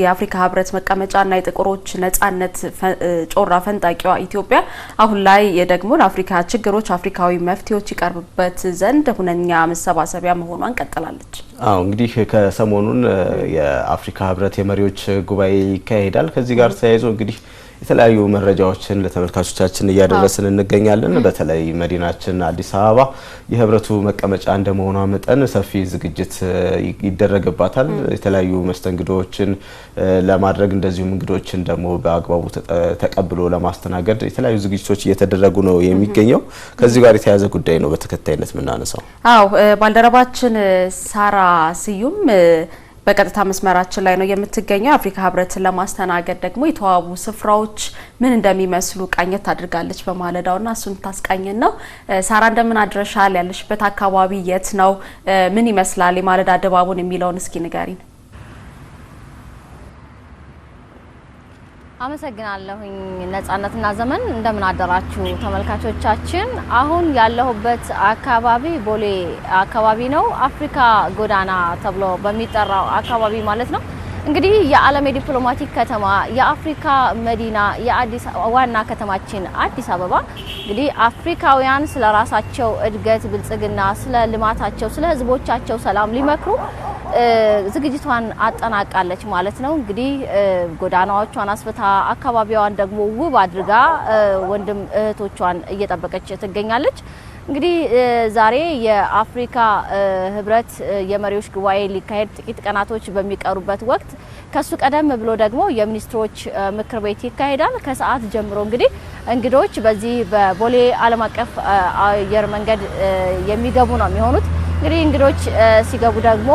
የአፍሪካ ህብረት መቀመጫና የጥቁሮች ነጻነት ጮራ ፈንጣቂዋ ኢትዮጵያ አሁን ላይ ደግሞ ለአፍሪካ ችግሮች አፍሪካዊ መፍትሄዎች ይቀርብበት ዘንድ ሁነኛ መሰባሰቢያ መሆኗን ቀጥላለች። እንግዲህ ከሰሞኑን የአፍሪካ ህብረት የመሪዎች ጉባኤ ይካሄዳል። ከዚህ ጋር ተያይዞ እንግዲህ የተለያዩ መረጃዎችን ለተመልካቾቻችን እያደረስን እንገኛለን። በተለይ መዲናችን አዲስ አበባ የህብረቱ መቀመጫ እንደመሆኗ መጠን ሰፊ ዝግጅት ይደረግባታል። የተለያዩ መስተንግዶችን ለማድረግ እንደዚሁም እንግዶችን ደግሞ በአግባቡ ተቀብሎ ለማስተናገድ የተለያዩ ዝግጅቶች እየተደረጉ ነው የሚገኘው። ከዚህ ጋር የተያያዘ ጉዳይ ነው በተከታይነት የምናነሳው። ባልደረባችን ሳራ ስዩም በቀጥታ መስመራችን ላይ ነው የምትገኘው። አፍሪካ ህብረትን ለማስተናገድ ደግሞ የተዋቡ ስፍራዎች ምን እንደሚመስሉ ቃኘት አድርጋለች በማለዳውና እሱን ታስቃኘን ነው። ሳራ እንደምን አድረሻል? ያለሽበት አካባቢ የት ነው? ምን ይመስላል የማለዳ ድባቡን የሚለውን እስኪ ንገሪን። አመሰግናለሁኝ ነጻነትና ዘመን። እንደምን አደራችሁ ተመልካቾቻችን። አሁን ያለሁበት አካባቢ ቦሌ አካባቢ ነው። አፍሪካ ጎዳና ተብሎ በሚጠራው አካባቢ ማለት ነው። እንግዲህ የዓለም የዲፕሎማቲክ ከተማ የአፍሪካ መዲና የአዲስ ዋና ከተማችን አዲስ አበባ እንግዲህ አፍሪካውያን ስለ ራሳቸው እድገት ብልጽግና፣ ስለ ልማታቸው፣ ስለ ህዝቦቻቸው ሰላም ሊመክሩ ዝግጅቷን አጠናቃለች ማለት ነው። እንግዲህ ጎዳናዎቿን አስፍታ አካባቢዋን ደግሞ ውብ አድርጋ ወንድም እህቶቿን እየጠበቀች ትገኛለች። እንግዲህ ዛሬ የአፍሪካ ህብረት የመሪዎች ጉባኤ ሊካሄድ ጥቂት ቀናቶች በሚቀሩበት ወቅት ከሱ ቀደም ብሎ ደግሞ የሚኒስትሮች ምክር ቤት ይካሄዳል። ከሰዓት ጀምሮ እንግዲህ እንግዶች በዚህ በቦሌ ዓለም አቀፍ አየር መንገድ የሚገቡ ነው የሚሆኑት። እንግዲህ እንግዶች ሲገቡ ደግሞ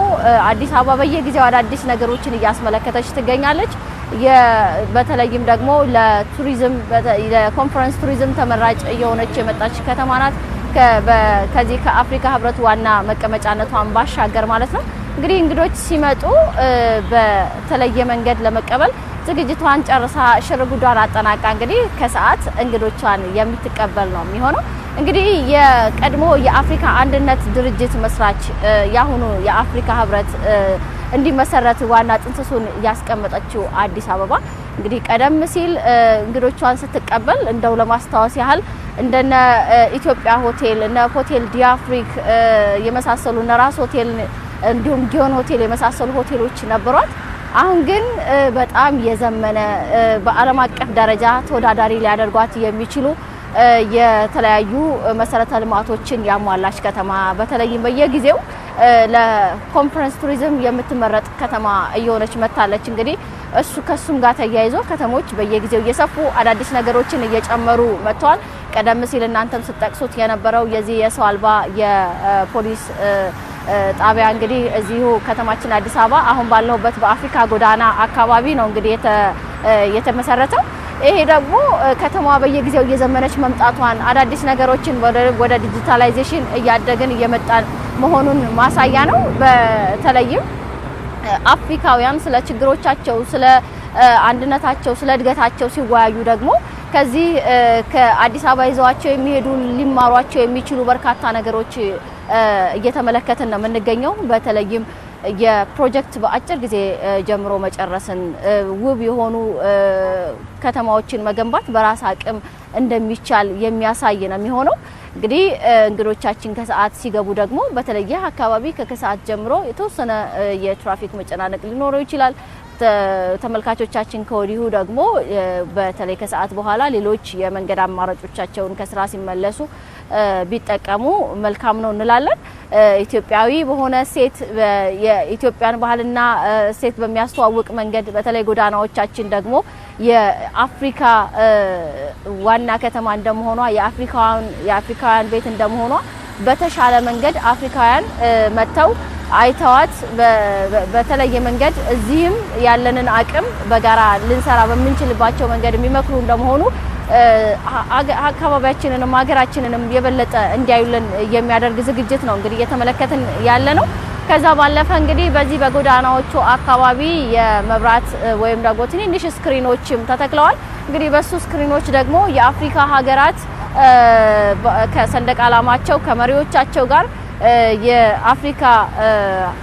አዲስ አበባ በየጊዜው አዳዲስ ነገሮችን እያስመለከተች ትገኛለች። በተለይም ደግሞ ለቱሪዝም ለኮንፈረንስ ቱሪዝም ተመራጭ እየሆነች የመጣች ከተማ ናት። ከዚህ ከአፍሪካ ህብረት ዋና መቀመጫነቷን ባሻገር ማለት ነው። እንግዲህ እንግዶች ሲመጡ በተለየ መንገድ ለመቀበል ዝግጅቷን ጨርሳ ሽርጉዷን አጠናቃ እንግዲህ ከሰዓት እንግዶቿን የምትቀበል ነው የሚሆነው። እንግዲህ የቀድሞ የአፍሪካ አንድነት ድርጅት መስራች ያሁኑ የአፍሪካ ህብረት እንዲመሰረት ዋና ጥንስሱን ያስቀመጠችው አዲስ አበባ እንግዲህ ቀደም ሲል እንግዶቿን ስትቀበል እንደው ለማስታወስ ያህል እንደነ ኢትዮጵያ ሆቴል እና ሆቴል ዲአፍሪክ የመሳሰሉ ነራስ ሆቴል እንዲሁም ጊዮን ሆቴል የመሳሰሉ ሆቴሎች ነበሯት። አሁን ግን በጣም የዘመነ በዓለም አቀፍ ደረጃ ተወዳዳሪ ሊያደርጓት የሚችሉ የተለያዩ መሰረተ ልማቶችን ያሟላች ከተማ በተለይም በየጊዜው ለኮንፈረንስ ቱሪዝም የምትመረጥ ከተማ እየሆነች መታለች። እንግዲህ ከሱም ጋር ተያይዞ ከተሞች በየጊዜው እየሰፉ አዳዲስ ነገሮችን እየጨመሩ መጥተዋል። ቀደም ሲል እናንተም ስትጠቅሱት የነበረው የዚህ የሰው አልባ የፖሊስ ጣቢያ እንግዲህ እዚሁ ከተማችን አዲስ አበባ አሁን ባለውበት በአፍሪካ ጎዳና አካባቢ ነው እንግዲህ የተመሰረተው። ይሄ ደግሞ ከተማዋ በየጊዜው እየዘመነች መምጣቷን አዳዲስ ነገሮችን ወደ ዲጂታላይዜሽን እያደግን እየመጣን መሆኑን ማሳያ ነው። በተለይም አፍሪካውያን ስለ ችግሮቻቸው፣ ስለ አንድነታቸው፣ ስለ እድገታቸው ሲወያዩ ደግሞ ከዚህ ከአዲስ አበባ ይዘዋቸው የሚሄዱ ሊማሯቸው የሚችሉ በርካታ ነገሮች እየተመለከትን ነው የምንገኘው። በተለይም የፕሮጀክት በአጭር ጊዜ ጀምሮ መጨረስን ውብ የሆኑ ከተማዎችን መገንባት በራስ አቅም እንደሚቻል የሚያሳይ ነው የሚሆነው። እንግዲህ እንግዶቻችን ከሰዓት ሲገቡ ደግሞ በተለየ አካባቢ ከከሰዓት ጀምሮ የተወሰነ የትራፊክ መጨናነቅ ሊኖረው ይችላል። ተመልካቾቻችን ከወዲሁ ደግሞ በተለይ ከሰዓት በኋላ ሌሎች የመንገድ አማራጮቻቸውን ከስራ ሲመለሱ ቢጠቀሙ መልካም ነው እንላለን። ኢትዮጵያዊ በሆነ ሴት የኢትዮጵያን ባህልና ሴት በሚያስተዋውቅ መንገድ በተለይ ጎዳናዎቻችን ደግሞ የአፍሪካ ዋና ከተማ እንደመሆኗ የአፍሪካውያን ቤት እንደመሆኗ በተሻለ መንገድ አፍሪካውያን መተው አይተዋት በተለየ መንገድ እዚህም ያለንን አቅም በጋራ ልንሰራ በምንችልባቸው መንገድ የሚመክሩ እንደመሆኑ አካባቢያችንንም ሀገራችንንም የበለጠ እንዲያዩልን የሚያደርግ ዝግጅት ነው እንግዲህ እየተመለከትን ያለ ነው። ከዛ ባለፈ እንግዲህ በዚህ በጎዳናዎቹ አካባቢ የመብራት ወይም ደግሞ ትንንሽ ስክሪኖችም ተተክለዋል። እንግዲህ በሱ ስክሪኖች ደግሞ የአፍሪካ ሀገራት ከሰንደቅ ዓላማቸው ከመሪዎቻቸው ጋር የአፍሪካ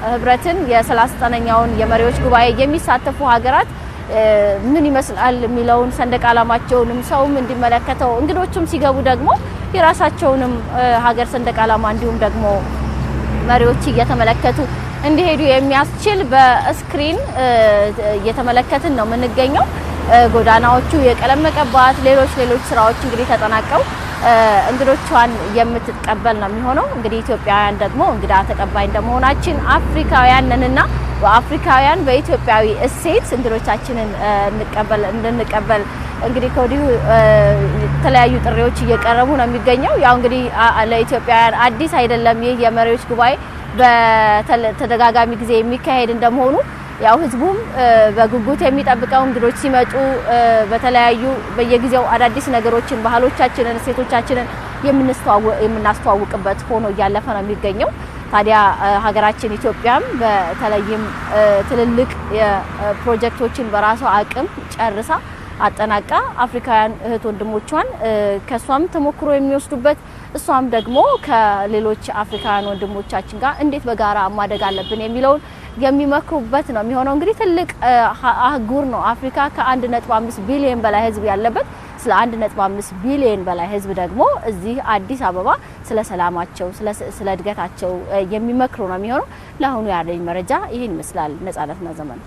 ህብረትን የ39ኛውን የመሪዎች ጉባኤ የሚሳተፉ ሀገራት ምን ይመስላል የሚለውን ሰንደቅ ዓላማቸውንም ሰውም እንዲመለከተው እንግዶችም ሲገቡ ደግሞ የራሳቸውንም ሀገር ሰንደቅ ዓላማ እንዲሁም ደግሞ መሪዎች እየተመለከቱ እንዲሄዱ የሚያስችል በስክሪን እየተመለከትን ነው የምንገኘው። ጎዳናዎቹ የቀለም መቀባት ሌሎች ስራዎች እንግዲህ ተጠናቀው እንግዶቿን የምትቀበል ነው የሚሆነው። እንግዲህ ኢትዮጵያውያን ደግሞ እንግዳ ተቀባይ እንደመሆናችን አፍሪካውያን ነንና በአፍሪካውያን በኢትዮጵያዊ እሴት እንግዶቻችንን እንድንቀበል እንግዲህ ከወዲሁ የተለያዩ ጥሪዎች እየቀረቡ ነው የሚገኘው። ያው እንግዲህ ለኢትዮጵያውያን አዲስ አይደለም ይህ የመሪዎች ጉባኤ በተደጋጋሚ ጊዜ የሚካሄድ እንደመሆኑ ያው ህዝቡም በጉጉት የሚጠብቀው እንግዶች ሲመጡ በተለያዩ በየጊዜው አዳዲስ ነገሮችን ባህሎቻችንን እሴቶቻችንን የምናስተዋውቅበት ሆኖ እያለፈ ነው የሚገኘው። ታዲያ ሀገራችን ኢትዮጵያም በተለይም ትልልቅ ፕሮጀክቶችን በራሷ አቅም ጨርሳ አጠናቃ አፍሪካውያን እህት ወንድሞቿን ከሷም ተሞክሮ የሚወስዱበት እሷም ደግሞ ከሌሎች አፍሪካውያን ወንድሞቻችን ጋር እንዴት በጋራ ማደግ አለብን የሚለውን የሚመክሩበት ነው የሚሆነው። እንግዲህ ትልቅ አህጉር ነው አፍሪካ ከ1.5 ቢሊዮን በላይ ህዝብ ያለበት። ስለ 1.5 ቢሊዮን በላይ ህዝብ ደግሞ እዚህ አዲስ አበባ ስለ ሰላማቸው ስለ እድገታቸው የሚመክሩ ነው የሚሆነው። ለአሁኑ ያለኝ መረጃ ይሄን ይመስላል። ነጻነትና ዘመን